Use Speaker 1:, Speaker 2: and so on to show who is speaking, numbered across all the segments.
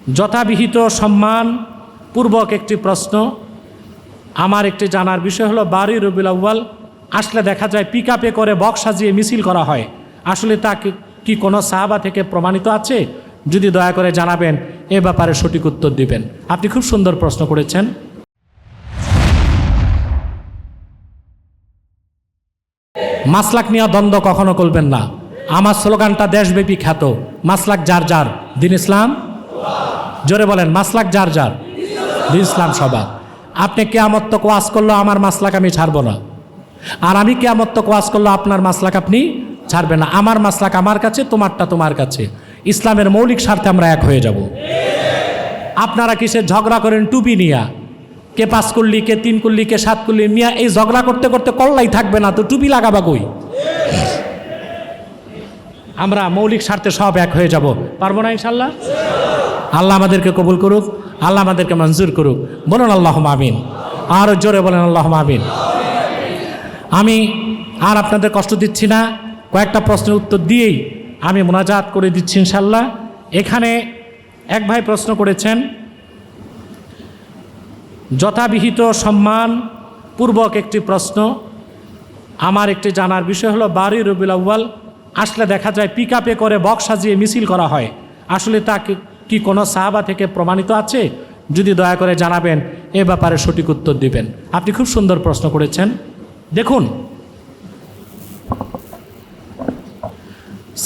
Speaker 1: যথাবিহিত সম্মান পূর্বক একটি প্রশ্ন। আমার একটি জানার বিষয় হলো 12 রবিউল আউয়াল আসলে দেখা যায় পিকআপে করে বক্স সাজিয়ে মিছিল করা হয়, আসলে তা কি কোনো সাহাবা থেকে প্রমাণিত আছে? যদি দয়া করে জানাবেন, এ ব্যাপারে সঠিক উত্তর দিবেন। আপনি খুব সুন্দর প্রশ্ন করেছেন। মাসলাক নিয়ে দ্বন্দ্ব কখনো করবেন না। আমার স্লোগানটা দেশব্যাপী খ্যাত, মাসলাক যার যার, দিন ইসলাম। জোরে বলেন, মাসলাক যার যার, দিন ইসলাম সবার। আপনি কিয়ামত তক ওয়াজ করলো আমার মাসলাক আমি ছাড়বো না, আর আমি কিয়ামত তক ওয়াজ করলো আপনার মাসলাক আপনি ছাড়বেন না। আমার মাসলাক আমার কাছে, তোমারটা তোমার কাছে। ইসলামের মৌলিক স্বার্থে আমরা এক হয়ে যাব। আপনারা কিসে ঝগড়া করেন টুপি নিয়া, কে 5 কুল্লি, কে 3 কুল্লি, কে 7 কুল্লি মিয়া, এই ঝগড়া করতে করতে কল্লাই থাকবে না তো টুপি লাগাবা কই? আমরা মৌলিক স্বার্থে সব এক হয়ে যাব, পারবো না ইনশাল্লাহ? আল্লাহ আমাদেরকে কবুল করুক, আল্লাহ আমাদেরকে মঞ্জুর করুক। বলুন আল্লাহুম্মা আমিন, আর জোরে বলেন আল্লাহুম্মা আমিন। আমি আর আপনাদের কষ্ট দিচ্ছি না, কয়েকটা প্রশ্নের উত্তর দিয়েই আমি মোনাজাত করে দিচ্ছি ইনশাল্লাহ। এখানে এক ভাই প্রশ্ন করেছেন, যথাবিহিত সম্মান পূর্বক একটি প্রশ্ন। আমার একটি জানার বিষয় হলো 12 রবিউল আউয়াল আসলে দেখা যায় পিকআপে করে বক্স সাজিয়ে মিছিল করা হয়, আসলে তা কি কোনো সাহাবা থেকে প্রমাণিত আছে? যদি দয়া করে জানাবেন, এ ব্যাপারে সঠিক উত্তর দিবেন। আপনি খুব সুন্দর প্রশ্ন করেছেন। দেখুন,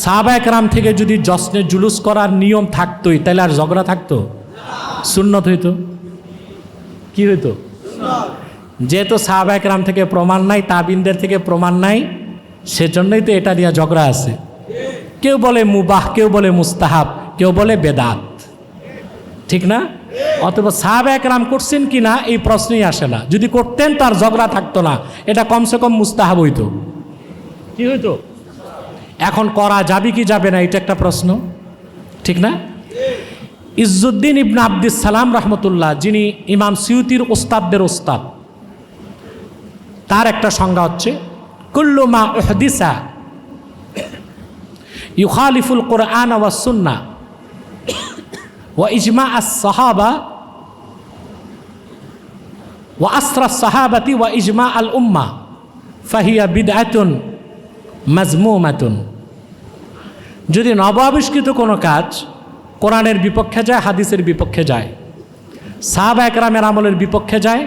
Speaker 1: সাহাবায়ে কেরাম থেকে যদি জশ্নে জুলুস করার নিয়ম থাকতোই, তাহলে আর ঝগড়া থাকতো? সুন্নত হইতো। কি হইতো? যেহেতু সাহাবায়ে কেরাম থেকে প্রমাণ নাই, তাবিনদের থেকে প্রমাণ নাই, সেজন্যই তো এটা নিয়ে ঝগড়া আছে। কেউ বলে মুবাহ, কেউ বলে মুস্তাহাব, কেউ বলে বেদাত, ঠিক না? অথবা সাহাবায়ে কেরাম করছেন কি না এই প্রশ্নই আসে না। যদি করতেন তার ঝগড়া থাকতো না, এটা কমসে কম মুস্তাহাব হইতো। কি হইতো? এখন করা যাবে কি যাবে না, এটা একটা প্রশ্ন, ঠিক না? ইজ্জুদ্দিন ইবনে আব্দিস সালাম রহমতুল্লাহ, যিনি ইমাম সিউতির ওস্তাদদের ওস্তাদ, তার একটা সংজ্ঞা হচ্ছে কুল্লু মা উহদিসা ইউখালিফুল কুরআন ওয়াস সুন্নাহ ওয়া ইজমা আস-সাহাবা ওয়া আসরা আস-সাহাবাতি ওয়া ইজমা আল উম্মাহ ফাহিয়া বিদআতুন মাজমুমাতুন। যদি নবাবিষ্কৃত কোনো কাজ কোরআনের বিপক্ষে যায়, হাদিসের বিপক্ষে যায়, সাহাবায়ে কেরামের আমলের বিপক্ষে যায়,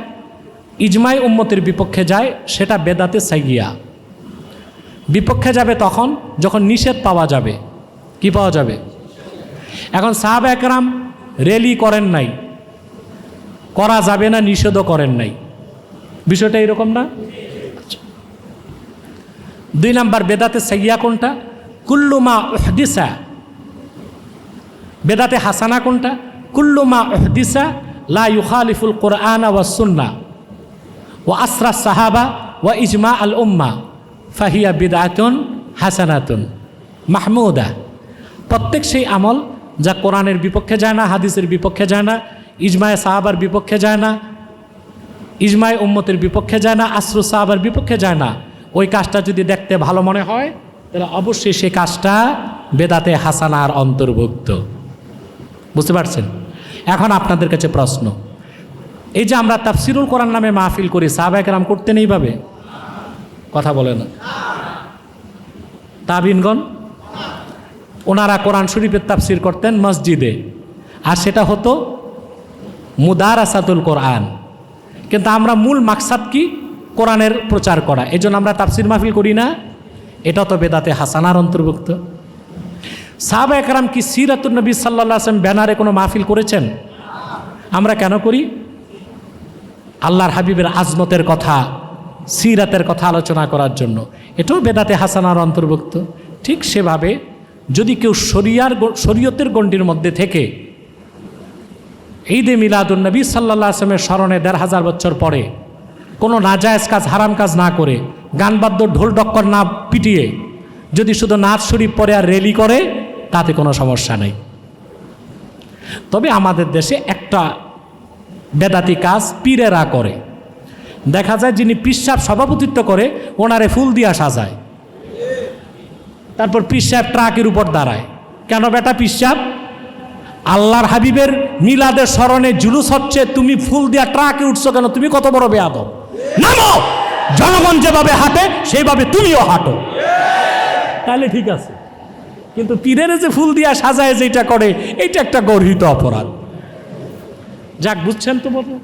Speaker 1: ইজমাই উম্মতের বিপক্ষে যায়, সেটা বেদাতে সাইয়্যা। বিপক্ষে যাবে তখন যখন নিষেধ পাওয়া যাবে। কি পাওয়া যাবে? এখন সাহাবায়ে কেরাম র্যালি করেন নাই, করা যাবে না, নিষেধও করেন নাই, বিষয়টা এরকম না? 2 নাম্বার বেদাতে সাইয়্যা কোনটা? কুল্লু মা উহদিসা। বেদাতে হাসানা কোনটা? কুল্লু মা উহদিসা লা ইউখালিফুল কুরআন ওয়াস সুন্নাহ ওয়া আসরা সাহাবা ওয়া ইজমা আল উম্মাহ ফাহিয়া বিদআতুন হাসানাতুন মাহমুদা। প্রত্যেক সেই আমল যা কোরআনের বিপক্ষে যায় না, হাদিসের বিপক্ষে যায় না, ইজমায়ে সাহাবার বিপক্ষে যায় না, ইজমায়ে উম্মতের বিপক্ষে যায় না, আসরু সাহাবার বিপক্ষে যায় না, ওই কাজটা যদি দেখতে ভালো মনে হয় তাহলে অবশ্যই সেই কাজটা বেদাতে হাসানার অন্তর্ভুক্ত। বুঝতে পারছেন? এখন আপনাদের কাছে প্রশ্ন, এই যে আমরা তাফসিরুল কোরআন নামে মাহফিল করি, সাহাবায়ে কেরাম করতেন এইভাবে? কথা বলে না। তাবিনগণ ওনারা কোরআন শরীফের তাফসির করতেন মসজিদে, আর সেটা হতো মুদারাসাতুল কোরআন। কিন্তু আমরা মূল মাকসাদ কি? কোরআনের প্রচার করা। এই জন্য আমরা তাফসির মাহফিল করি না, এটা তো বেদাতে হাসানার অন্তর্ভুক্ত। সাহাবায়ে কেরাম কি সিরাতুন নবী সাল্লাল্লাহু আলাইহি ওয়াসাল্লাম ব্যানারে কোনো মাহফিল করেছেন? আমরা কেন করি? আল্লাহর হাবিবের আজমতের কথা, সিরাতের কথা আলোচনা করার জন্য। এটাও বেদাতে হাসানার অন্তর্ভুক্ত। ঠিক সেভাবে যদি কেউ শরীয়তের গণ্ডির মধ্যে থেকে ঈদে মিলাদুন নবী সাল্লাল্লাহু আলাইহি ওয়াসাল্লামের স্মরণে 1500 বছর পরে কোনো নাজায়েজ কাজ, হারাম কাজ না করে, গান বাদ্য ঢোল ডক্কর না পিটিয়ে যদি শুধু নাচ শরীফ পরে আর র্যালি করে, তাতে কোনো সমস্যা নেই। তবে আমাদের দেশে একটা বেদাতি কাজ পীরেরা করে। দেখা যায় যিনি পীর সাহেব সভাপতিত্ব করে, ওনারে ফুল দিয়া সাজায়, তারপর পীর সাহেব ট্রাকের উপর দাঁড়ায়। কেন বেটা পীর সাহেব? আল্লাহর হাবিবের মিলাদের স্মরণে জুলুস হচ্ছে, তুমি ফুল দিয়া ট্রাকে উঠছো কেন? তুমি কত বড় বেয়াদব! নামো! জনগণ যেভাবে হাঁটে সেইভাবে তুমিও হাঁটো, তাহলে ঠিক আছে। কিন্তু পীরের যে ফুল দিয়া সাজায় যেটা করে, এটা একটা গর্হিত অপরাধ। যাক, বুঝছেন তো বাবু?